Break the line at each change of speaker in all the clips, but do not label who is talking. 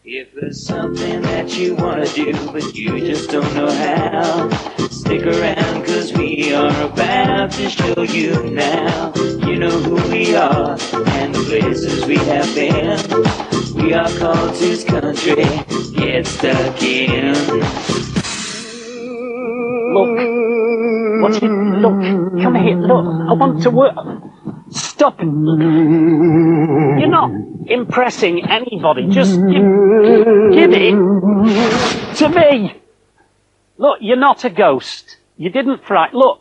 If there's something that you want to do, but you just don't know how, stick around, cause we are about to show you now. You know who we are, and the places we have been. We are called Two's Country, get stuck in.
Look, come here, look, I want to work. Stop. You're not impressing anybody, just give it to me. Look, you're not a ghost. You didn't fright. Look,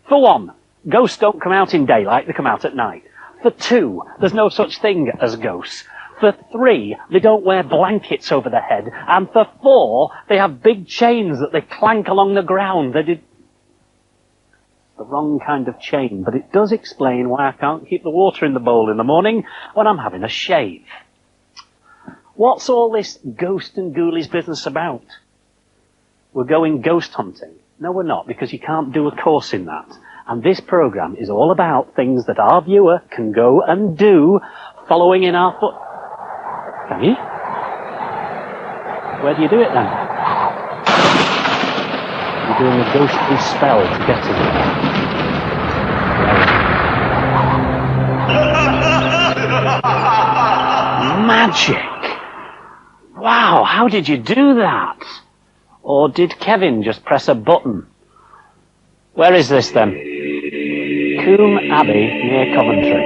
for one, ghosts don't come out in daylight, they come out at night. For two, there's no such thing as ghosts. For three, they don't wear blankets over their head. And for four, they have big chains that they clank along the ground. They did the wrong kind of chain, but it does explain why I can't keep the water in the bowl in the morning when I'm having a shave. What's all this ghost and ghoulies business about? We're going ghost hunting. No, we're not, because you can't do a course in that. And this program is all about things that our viewer can go and do following in our foot. Can you? Where do you do it then? You're doing a ghostly spell to get to it. Magic! Wow, how did you do that? Or did Kevin just press a button? Where is this then? Coombe Abbey near Coventry.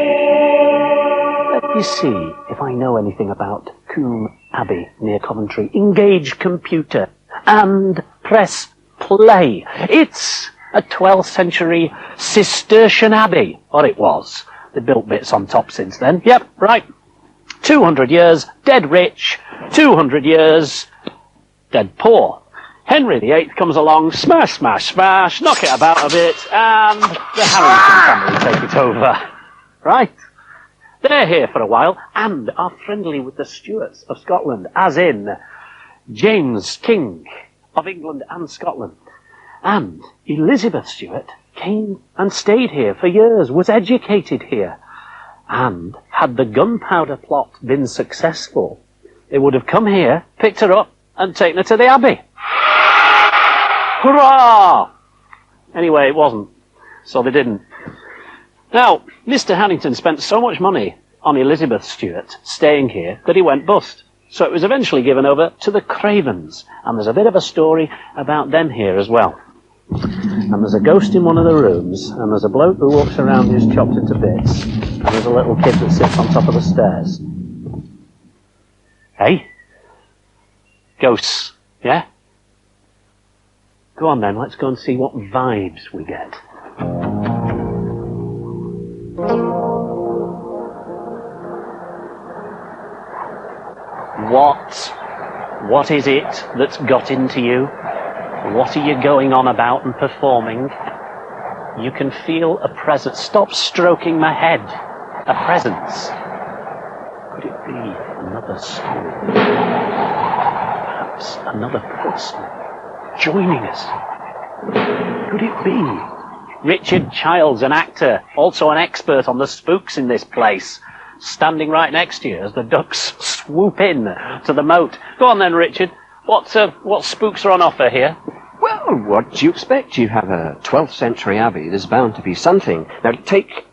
Let me see if I know anything about Coombe Abbey near Coventry. Engage computer and press play. It's a 12th century Cistercian abbey, or it was. They built bits on top since then. Yep, right. 200 years, dead rich. 200 years, dead poor. Henry VIII comes along, smash, smash, smash, knock it about a bit, and the Harrington family take it over. Right? They're here for a while, and are friendly with the Stuarts of Scotland, as in James, King of England and Scotland. And Elizabeth Stuart came and stayed here for years, was educated here. And had the gunpowder plot been successful, they would have come here, picked her up, and taken her to the Abbey. Hurrah! Anyway, it wasn't, so they didn't. Now, Mr. Harrington spent so much money on Elizabeth Stuart staying here that he went bust. So it was eventually given over to the Cravens. And there's a bit of a story about them here as well. And there's a ghost in one of the rooms, and there's a bloke who walks around who's chopped into bits, and there's a little kid that sits on top of the stairs. Hey? Ghosts, yeah? Go on then, let's go and see what vibes we get. What is it that's got into you? What are you going on about and performing? You can feel a presence. Stop stroking my head. A presence. Could it be another soul? Perhaps another person joining us? Could it be? Richard Childs, an actor, also an expert on the spooks in this place, standing right next to you as the ducks swoop in to the moat. Go on then, Richard. What spooks are on offer here?
Well, what do you expect? You have a 12th century abbey. There's bound to be something. Now, take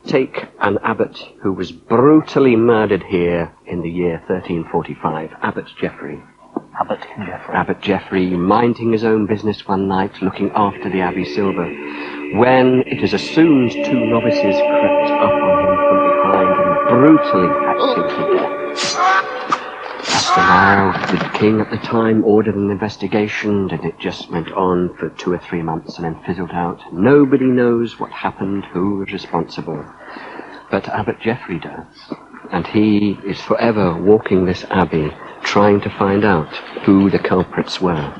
an abbot who was brutally murdered here in the year 1345. Abbot Geoffrey. Abbot Geoffrey, minding his own business one night, looking after the abbey silver, when it is assumed two novices crept up on him from behind and brutally hacked him to death. Now, the king at the time ordered an investigation, and it just went on for 2 or 3 months and then fizzled out. Nobody knows what happened, who was responsible. But Abbot Geoffrey does. And he is forever walking this abbey, trying to find out who the culprits were.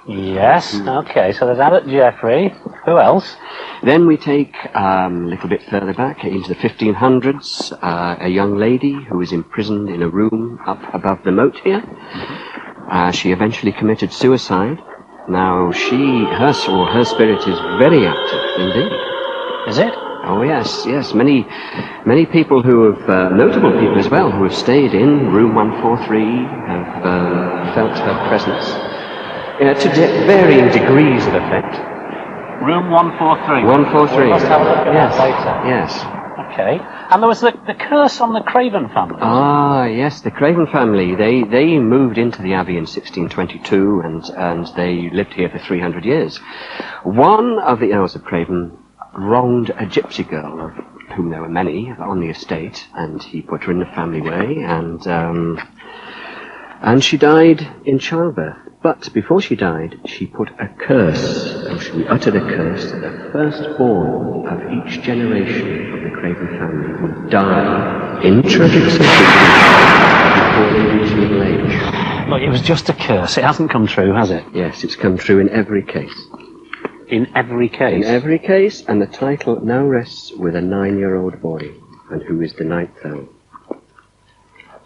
Yes, okay, so there's Abbot Geoffrey. Who else?
Then we take a little bit further back into the 1500s, a young lady who was imprisoned in a room up above the moat here. She eventually committed suicide. Now her spirit is very active indeed.
Is it?
Oh yes, yes. Many people who have, notable people as well, who have stayed in room 143 have felt her presence to varying degrees of effect.
Room 143.
143.
We must have a look at that later.
Yes.
Okay. And there was the curse on the Craven family.
Ah, yes, the Craven family. They moved into the Abbey in 1622, and they lived here for 300 years. One of the Earls of Craven wronged a gypsy girl, of whom there were many on the estate, and he put her in the family way, and she died in childbirth. But before she died, she put a curse, or she uttered a curse that the firstborn of each generation of the Craven family would die in tragic succession before they reach middle age.
Look, it was just a curse. It hasn't come true, has it?
Yes, it's come true in every case.
In every case?
In every case, and the title now rests with a 9-year-old boy, and who is the 9th Earl.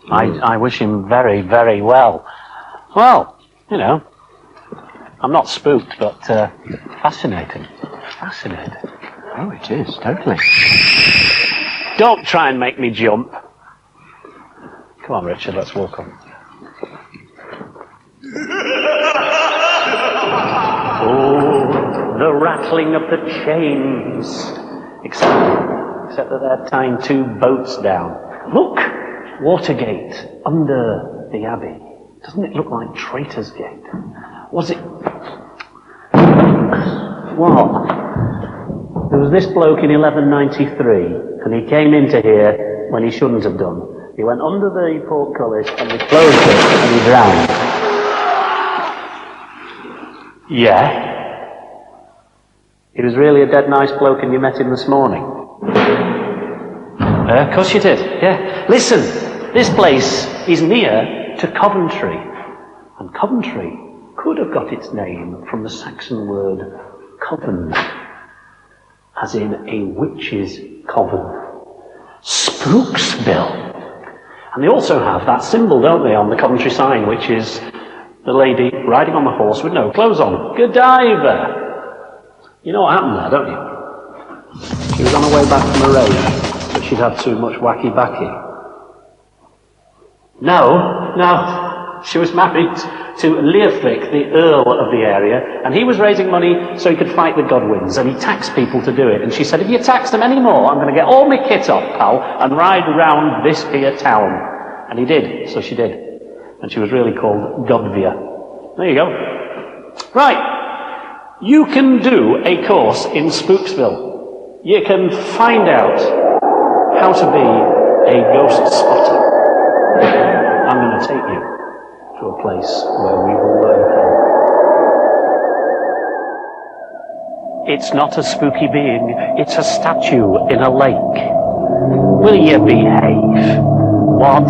I wish him very, very well. Well, you know, I'm not spooked, but fascinating. Fascinating.
Oh, it is, totally.
Don't try and make me jump. Come on, Richard, let's walk on. Oh, the rattling of the chains. Except that they're tying 2 boats down. Look! Watergate under the Abbey. Doesn't it look like Traitor's Gate? Was it... What? There was this bloke in 1193, and he came into here when he shouldn't have done. He went under the portcullis, and they closed it, and he drowned. Yeah? He was really a dead nice bloke, and you met him this morning? Of course you did, yeah. Listen, this place is near to Coventry, and Coventry could have got its name from the Saxon word coven, as in a witch's coven. Spooksville. And they also have that symbol, don't they, on the Coventry sign, which is the lady riding on the horse with no clothes on. Godiva! You know what happened there, don't you? She was on her way back from a raid, but she'd had too much wacky-backy. No. She was married to Leofric, the Earl of the area, and he was raising money so he could fight the Godwins, and he taxed people to do it. And she said, if you tax them any more, I'm going to get all my kit off, pal, and ride round this here town. And he did, so she did. And she was really called Godvia. There you go. Right. You can do a course in Spooksville. You can find out how to be a ghost spotter. I'm going to take you to a place where we will learn how. It's not a spooky being, it's a statue in a lake. Will you behave? What?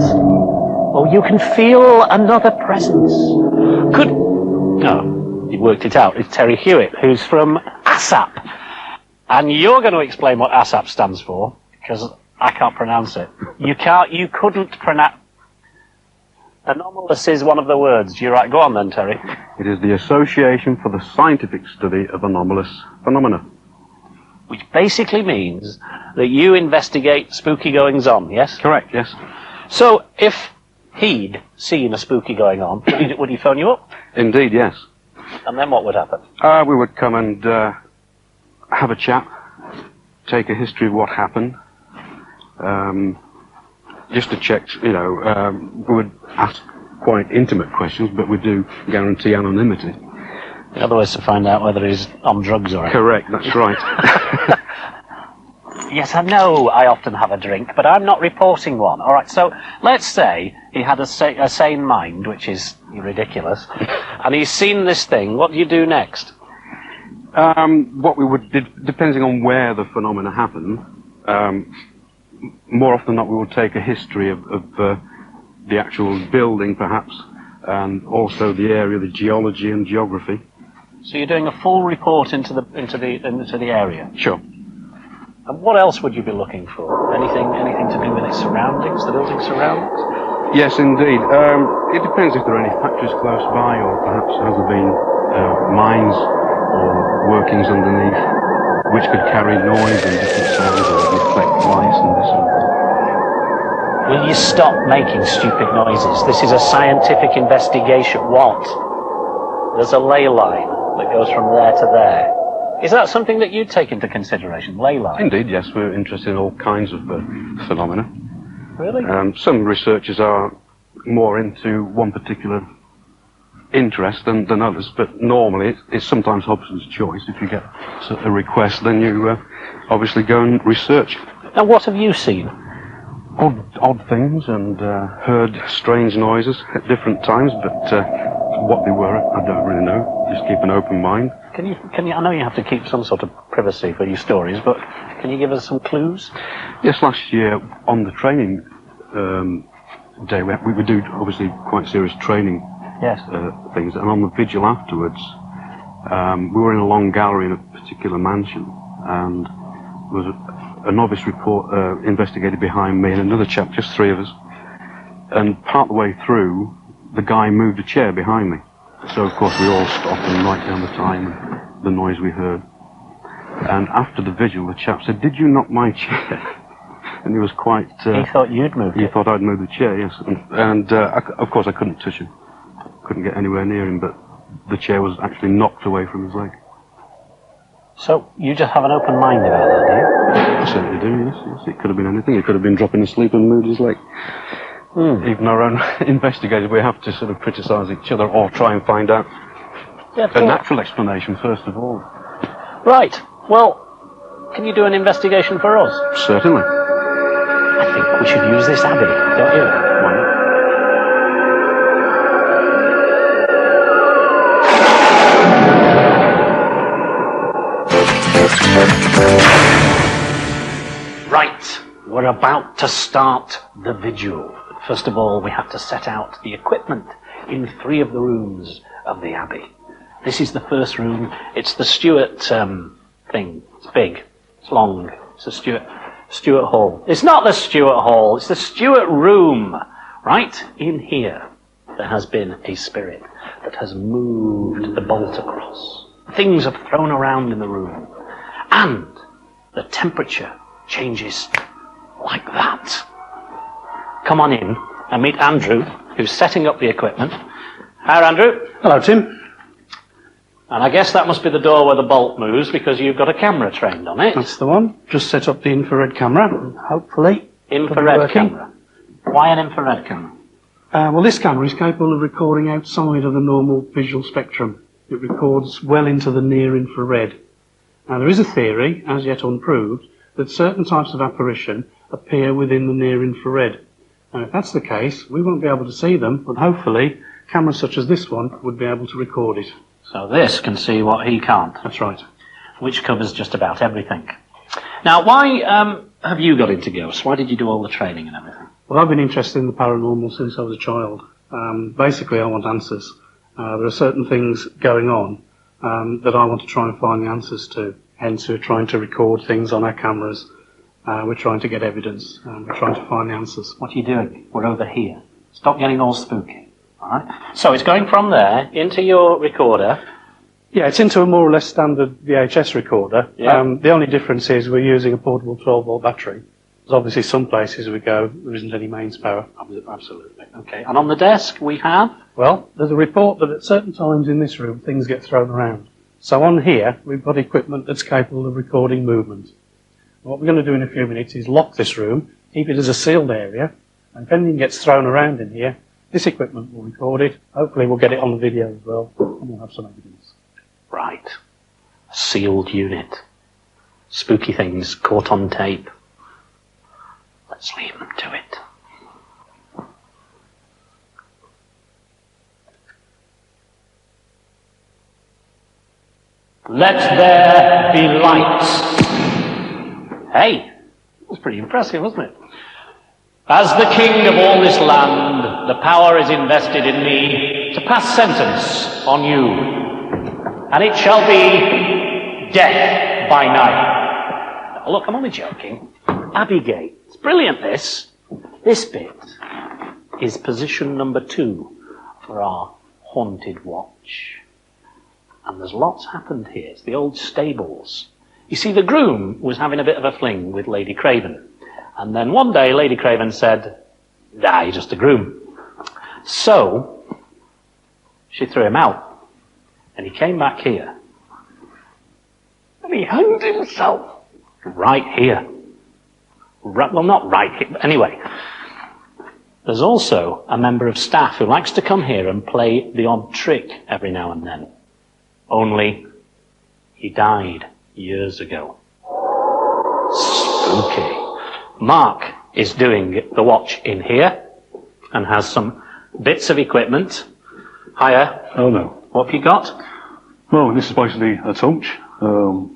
Oh, you can feel another presence. No, you worked it out. It's Terry Hewitt, who's from ASAP. And you're going to explain what ASAP stands for, because I can't pronounce it. You couldn't pronounce... Anomalous is one of the words. You're right. Go on then, Terry.
It is the Association for the Scientific Study of Anomalous Phenomena.
Which basically means that you investigate spooky goings-on, yes?
Correct, yes.
So, if he'd seen a spooky going on, would he phone you up?
Indeed, yes.
And then what would happen?
We would come and have a chat, take a history of what happened, just to check, we would ask quite intimate questions, but we do guarantee anonymity.
The other way is to find out whether he's on drugs or anything.
Correct, that's right.
Yes, I know I often have a drink, but I'm not reporting one. All right, so let's say he had a sane mind, which is ridiculous, and he's seen this thing. What do you do next?
What we would, depending on where the phenomena happen, more often than not we would take a history of the actual building, perhaps, and also the area, the geology and geography.
So you're doing a full report into the area?
Sure.
And what else would you be looking for? Anything to do with its surroundings, the building's surroundings?
Yes, indeed. It depends if there are any factories close by, or perhaps has there been mines or workings underneath. which could carry noise and different sounds or reflect light and this sort of thing.
Will you stop making stupid noises? This is a scientific investigation. What? There's a ley line that goes from there to there. Is that something that you take into consideration, ley line?
Indeed, yes, we're interested in all kinds of phenomena.
Really?
Some researchers are more into one particular interest than others, but normally it's sometimes Hobson's choice. If you get a request, then you obviously go and research.
Now, what have you seen?
Odd things and heard strange noises at different times, but what they were, I don't really know. Just keep an open mind.
Can you? I know you have to keep some sort of privacy for your stories, but can you give us some clues?
Yes, last year on the training day, we would do obviously quite serious training things, and on the vigil afterwards, we were in a long gallery in a particular mansion, and there was a novice investigator behind me and another chap, just three of us, and part of the way through, the guy moved a chair behind me. So of course we all stopped and write down the time and the noise we heard. And after the vigil, the chap said, "Did you knock my chair?" And he was quite...
he thought you'd moved it.
He thought I'd moved the chair, yes. And of course I couldn't touch him. Couldn't get anywhere near him, but the chair was actually knocked away from his leg.
So you just have an open mind about that, do you?
I certainly do, yes. It could have been anything. He could have been dropping asleep and moved his leg. Even our own investigators, we have to sort of criticise each other or try and find out a natural explanation, first of all.
Right. Well, can you do an investigation for us?
Certainly.
I think we should use this abbey, don't you? Why not? Right. We're about to start the vigil. First of all, we have to set out the equipment in 3 of the rooms of the abbey. This is the first room. It's the Stuart thing. It's big. It's long. It's the Stuart Hall. It's not the Stuart Hall. It's the Stuart room. Right in here, there has been a spirit that has moved the bolt across. Things have thrown around in the room. And the temperature changes like that. Come on in and meet Andrew, who's setting up the equipment. Hi, Andrew.
Hello, Tim.
And I guess that must be the door where the bolt moves, because you've got a camera trained on it.
That's the one. Just set up the infrared camera, and hopefully
Infrared camera. Why an infrared camera?
Well, this camera is capable of recording outside of the normal visual spectrum. It records well into the near infrared. Now, there is a theory, as yet unproved, that certain types of apparition appear within the near infrared. Now, if that's the case, we won't be able to see them, but hopefully cameras such as this one would be able to record it.
So this can see what he can't.
That's right.
Which covers just about everything. Now, why have you got into ghosts? Why did you do all the training and everything?
Well, I've been interested in the paranormal since I was a child. Basically, I want answers. There are certain things going on that I want to try and find the answers to. Hence, we're trying to record things on our cameras. We're trying to get evidence. We're trying to find the answers.
What are you doing? We're over here. Stop getting all spooky. All right? So it's going from there into your recorder.
Yeah, it's into a more or less standard VHS recorder.
Yeah.
The only difference is we're using a portable 12-volt battery. There's obviously some places we go, there isn't any mains power.
Absolutely. Okay. And on the desk we have?
Well, there's a report that at certain times in this room, things get thrown around. So on here, we've got equipment that's capable of recording movement. What we're going to do in a few minutes is lock this room, keep it as a sealed area, and if anything gets thrown around in here, this equipment will record it. Hopefully we'll get it on the video as well, and we'll have some evidence.
Right. A sealed unit. Spooky things caught on tape. Let's leave them to it. Let there be light. Hey, that was pretty impressive, wasn't it? As the king of all this land, the power is invested in me to pass sentence on you. And it shall be death by night. Now, look, I'm only joking. Abbey It's brilliant, this. This bit is position number 2 for our haunted watch. And there's lots happened here. It's the old stables You see, the groom was having a bit of a fling with Lady Craven. And then one day, Lady Craven said, "Ah, you're just a groom." So, she threw him out. And he came back here. And he hanged himself. Right here. Right, well, not right here. Anyway, there's also a member of staff who likes to come here and play the odd trick every now and then. Only, he died years ago. Spooky. Mark is doing the watch in here and has some bits of equipment. Hiya.
Hello.
What have you got?
Well, this is basically a torch,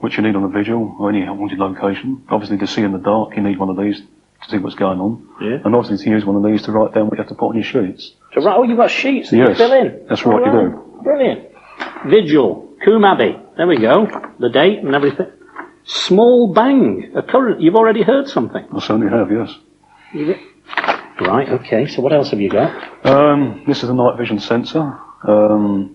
which you need on a visual or any haunted location. Obviously, to see in the dark, you need one of these to see what's going on.
Yeah.
And obviously, to use one of these to write down what you have to put on your sheets.
So, right, oh, you've got sheets that you
Yes,
fill in.
that's right, you do.
Brilliant. Vigil, Coombe Abbey. There we go. The date and everything. Small bang. A current. You've already heard something.
I certainly have, yes.
Right, okay. So what else have you got?
This is a night vision sensor.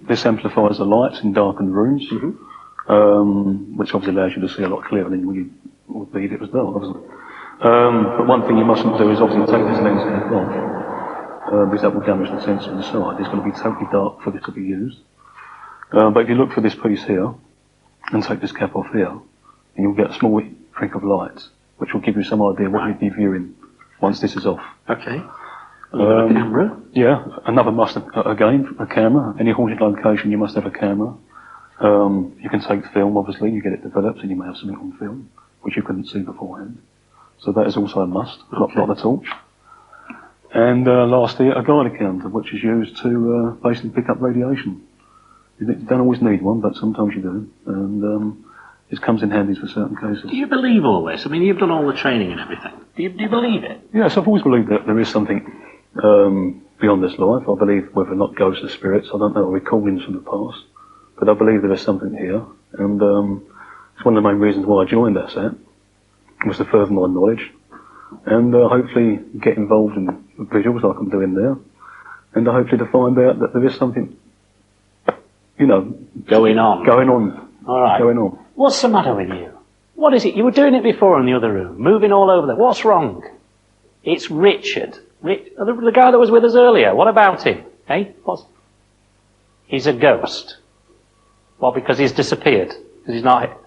This amplifies the lights in darkened rooms, which obviously allows you to see a lot clearer than you would be if it was dark, obviously. But one thing you mustn't do is obviously take this lens off, because that will damage the sensor inside. It's going to be totally dark for this to be used. But if you look for this piece here, and take this cap off here, and you'll get a small prick of light, which will give you some idea what you'd be viewing once this is off.
Okay. A camera?
Yeah, another must, again, a camera. Any haunted location, you must have a camera. You can take film, obviously, you get it developed, and you may have something on film, which you couldn't see beforehand. So that is also a must, not the torch. And lastly, a Geiger counter, which is used to basically pick up radiation. You don't always need one, but sometimes you do. And it comes in handy for certain cases.
Do you believe all this? I mean, you've done all the training and everything. Do you believe it?
Yes, I've always believed that there is something beyond this life. I believe whether or not ghosts or spirits, I don't know, recordings from the past. But I believe there is something here. And it's one of the main reasons why I joined that set, was to further my knowledge. And hopefully get involved in visuals like I'm doing there. And hopefully to find out that there is something, you know,
Going on. All right.
Going on.
What's the matter with you? What is it? You were doing it before in the other room, moving all over there. What's wrong? It's Richard. The guy that was with us earlier. What about him? Eh? He's a ghost. Well, because he's disappeared. Because he's not...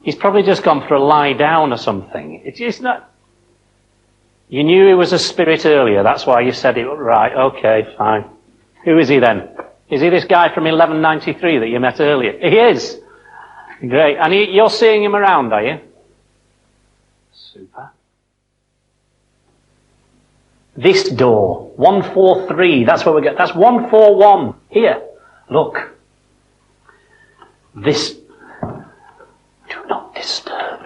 He's probably just gone for a lie down or something. It's not... You knew he was a spirit earlier. That's why you said it. Right, okay, fine. Who is he then? Is he this guy from 1193 that you met earlier? He is. Great. And you're seeing him around, are you? Super. This door, 143, that's where we get. That's 141. Here, look. This. Do not disturb.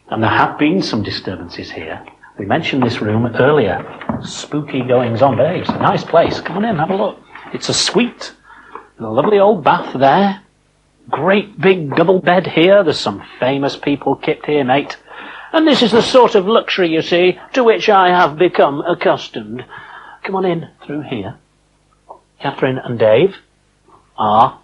And there have been some disturbances here. We mentioned this room earlier. Spooky goings on. Hey, it's a nice place. Come on in, have a look. It's a suite. A lovely old bath there. Great big double bed here. There's some famous people kept here, mate. And this is the sort of luxury, you see, to which I have become accustomed. Come on in through here. Catherine and Dave are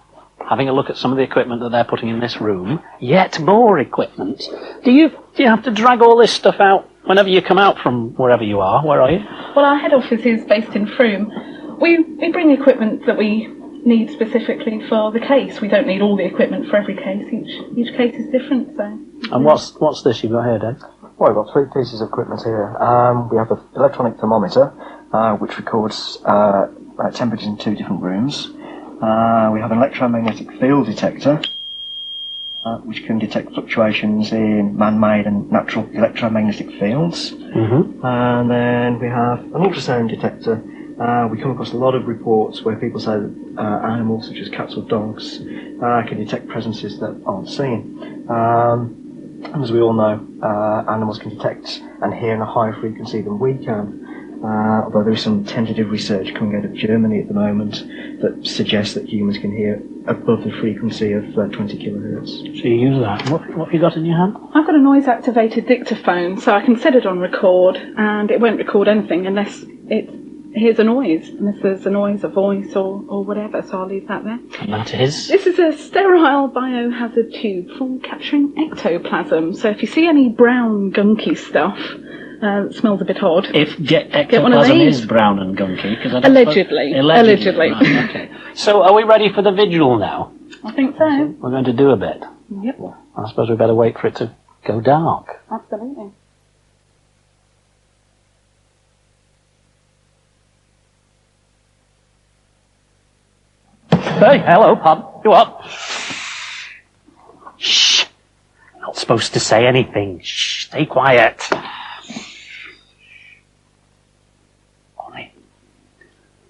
having a look at some of the equipment that they're putting in this room. Yet more equipment. Do you have to drag all this stuff out whenever you come out from wherever you are? Where are you?
Well, our head office is based in Frome. We bring equipment that we need specifically for the case. We don't need all the equipment for every case. Each case is different, so...
And what's this you've got here, Dave?
Well, we've got three pieces of equipment here. We have an electronic thermometer, which records temperatures in two different rooms. We have an electromagnetic field detector, which can detect fluctuations in man-made and natural electromagnetic fields.
Mm-hmm.
And then we have an ultrasound detector. We come across a lot of reports where people say that animals such as cats or dogs can detect presences that aren't seen. And as we all know, animals can detect and hear in a higher frequency than we can. Although there is some tentative research coming out of Germany at the moment that suggests that humans can hear above the frequency of 20 kilohertz.
So you use that. What have you got in your hand?
I've got a noise-activated dictaphone, so I can set it on record, and it won't record anything unless it's hears a noise, unless there's a noise, a voice, or whatever, so I'll leave that there.
And that is?
This is a sterile biohazard tube for capturing ectoplasm, so if you see any brown gunky stuff, it smells a bit odd.
If ectoplasm is brown and gunky, because
Allegedly.
Allegedly. Right, okay. So are we ready for the vigil now?
I think so.
We're going to do a bit.
Yep.
I suppose we better wait for it to go dark.
Absolutely.
Hey, hello, pub. You up? Shh. Not supposed to say anything. Shh. Stay quiet. Ollie,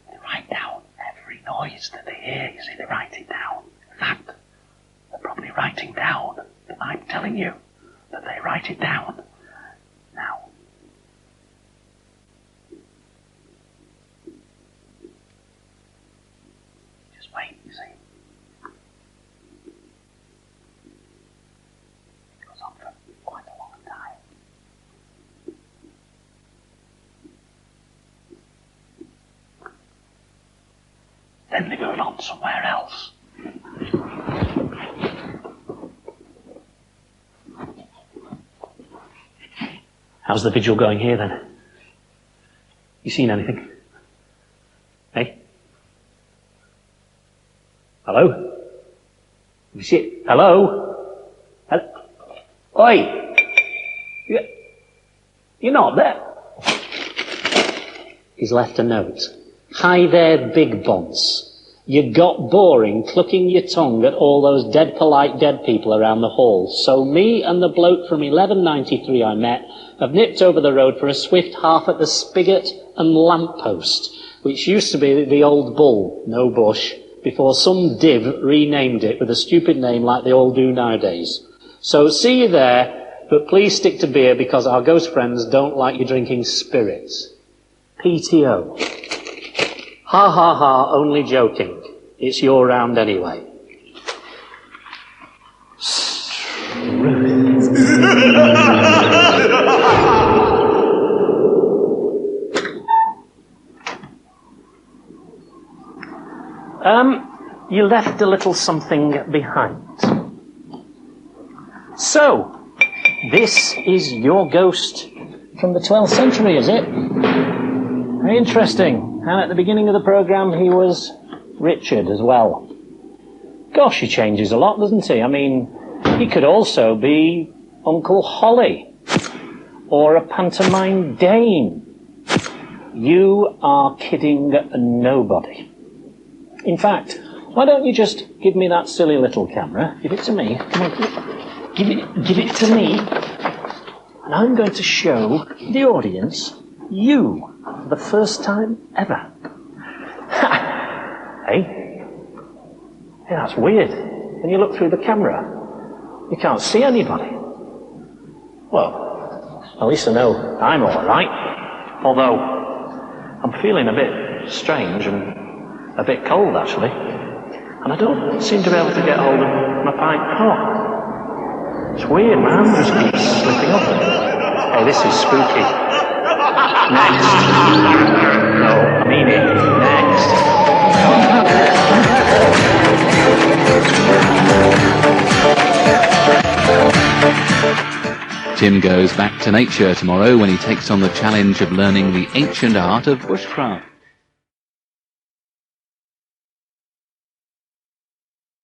they write down every noise that they hear. You see, they write it down. In fact, they're probably writing down that I'm telling you that they write it down. Now. Just wait, you see. It goes on for quite a long time. Then they go on somewhere else. How's the vigil going here, then? You seen anything? Hey? Hello? You see it? Hello? Oi! You're not there. He's left a note. Hi there, big bonce. You got boring clucking your tongue at all those dead polite dead people around the hall. So me and the bloke from 1193 I met have nipped over the road for a swift half at the spigot and lamppost, which used to be the old Bull, no bush, before some div renamed it with a stupid name like they all do nowadays. So see you there, but please stick to beer because our ghost friends don't like you drinking spirits. PTO. Ha ha ha, only joking. It's your round anyway. You left a little something behind. So, this is your ghost from the 12th century, is it? Very interesting. And at the beginning of the programme, he was Richard as well. Gosh, he changes a lot, doesn't he? I mean, he could also be Uncle Holly or a pantomime dame. You are kidding nobody. In fact, why don't you just give me that silly little camera? Give it to me. Come on, give it to me. And I'm going to show the audience you for the first time ever. Hey, that's weird. When you look through the camera, you can't see anybody. Well, at least I know I'm all right. Although I'm feeling a bit strange and a bit cold, actually. And I don't seem to be able to get hold of my pint. Oh, it's weird, man. It just keeps slipping up. Hey, this is spooky. Next. No, I mean it. Next.
Tim goes back to nature tomorrow when he takes on the challenge of learning the ancient art of bushcraft.